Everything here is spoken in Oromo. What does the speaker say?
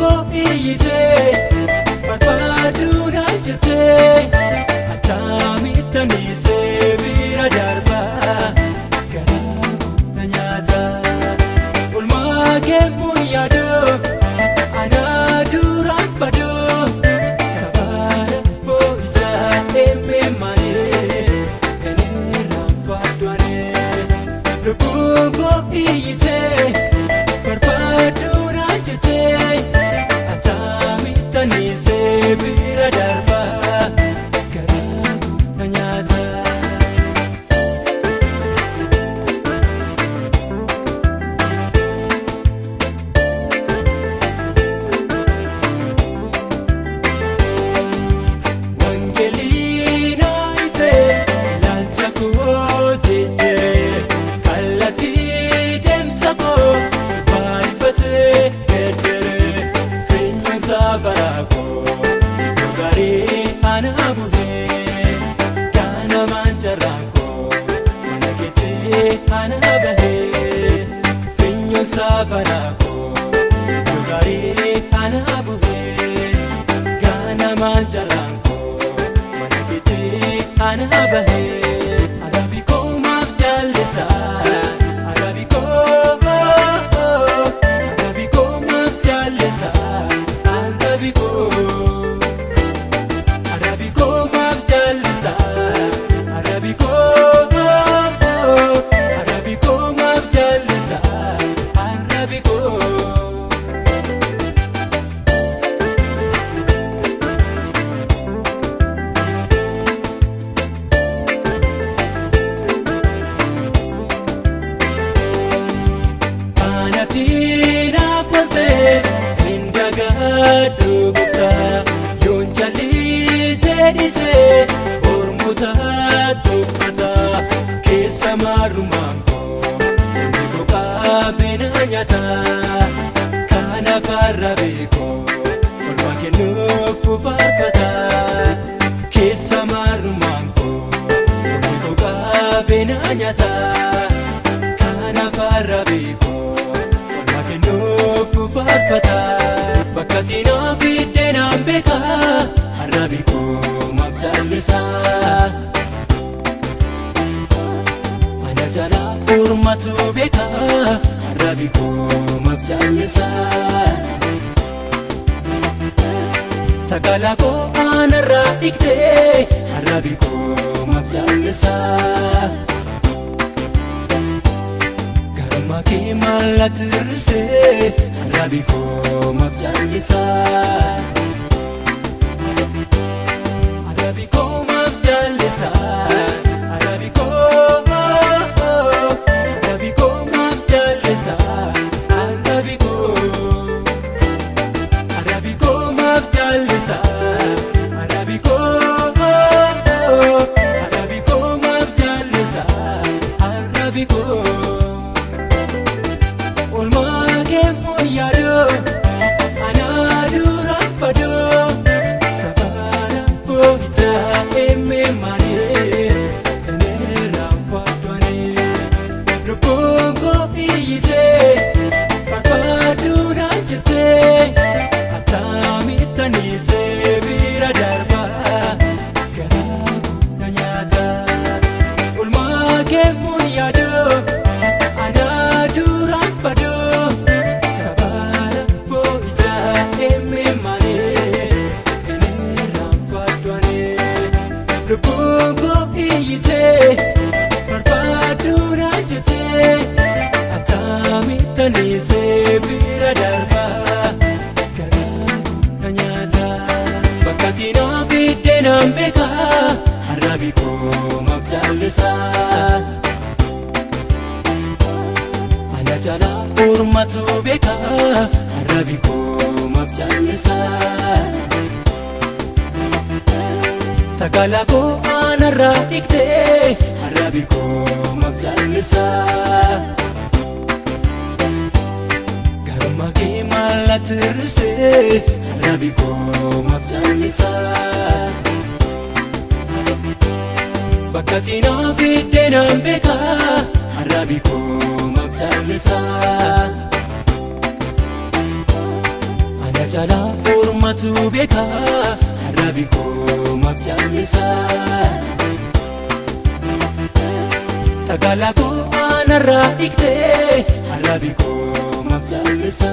Lubbuun koo iyyitee barbaaduu na jettee attamitti dhiisee bira darbaa garaa na nyaata. Oolmaa kee mun yaadoo ana duraan badoo sabaara boo'ichaa emmee malee eni raanfadhuanee. Lubbuun koo iyyitee barbaaduu na jettee attamitti dhiisee bira darbaa garaa na nyaata. Wangeelii na ifee ilaalcha koo jijjiiree kallattii deemsa koo baay'atee geeddaree finyaan safaraa koo gaarii ana bu'ee ganamaan jarraan koo mana keetii ana bahee finyaan safaraa koo gaarii ana bu'ee ganamaan jarraan koo mana keetii ana bahee. Arabii koo maaf jaallisaa arabii koo maaf jaallisaa arabii koo maaf jaallisaa arabii koo maaf jaallisaa arabii koo. Anatina kwate indagaadhu gooftaa yoon jallisee dhiisee ormoota tuffataa keessa marrumaan koo onni koo qaabee na nyaata. Kanaaf arrabee koo oolmaa kennuuf faarfataa keessa marrumaan koo onni koo qaabee na nyaata. Kanaaf arrabee koo oolmaa kennuuf faarfataa bakka siinaa biddeenaan beekaa arrabee koo maaf jaallisaa. Ana jalaa ormatu beekaa arrabee koo maaf jaallisaa. Takala koo anarraa dhiqtee arrabee koo maaf jaallisaa. Garummaa kee maallatti hir'istee arrabee koo maaf jaallisaa. Arrabee koo maaf jaallisaa arrabee koo maaf jaallisaa arrabee koo maaf jaallisaa arrabee koo maaf jaallisaa arrabee koo. Oolmaa kee mun yaadoo ana duraan badoo sabaara boo'ichaa emmee malee eni raanfadhuanee. Lubbuun koo iyyitee barbaaduu na jettee attamitti dhiisee bira darbaa garaa na nyaata. Oolmaa kee mun yaadoo ana duraan badoo sabaara boo'ichaa emmee malee eni raanfadhuanee. Lubbuun koo iyyitee barbaaduu na jettee attamitti dhiisee bira darbaa garaa na nyaata. Bakka siinaa biddeenaan beekaa arrabee koo maaf jaallisaa. Ana jalaa ormatu beekaa arrabee koo maaf jaallisaa. Takala koo anarraa dhiqtee arrabee koo maaf jaallisaa. Garummaa kee maallatti hir'istee arrabee koo maaf jaallisaa. Bakka siinaa biddeenaan beekaa arrabee koo maaf jaallisaa. caalaa ormatu beeka arraabi koo maaf callisa. Tagaalaa koo aanarraa dhiqxee arraabi koo maaf callisa.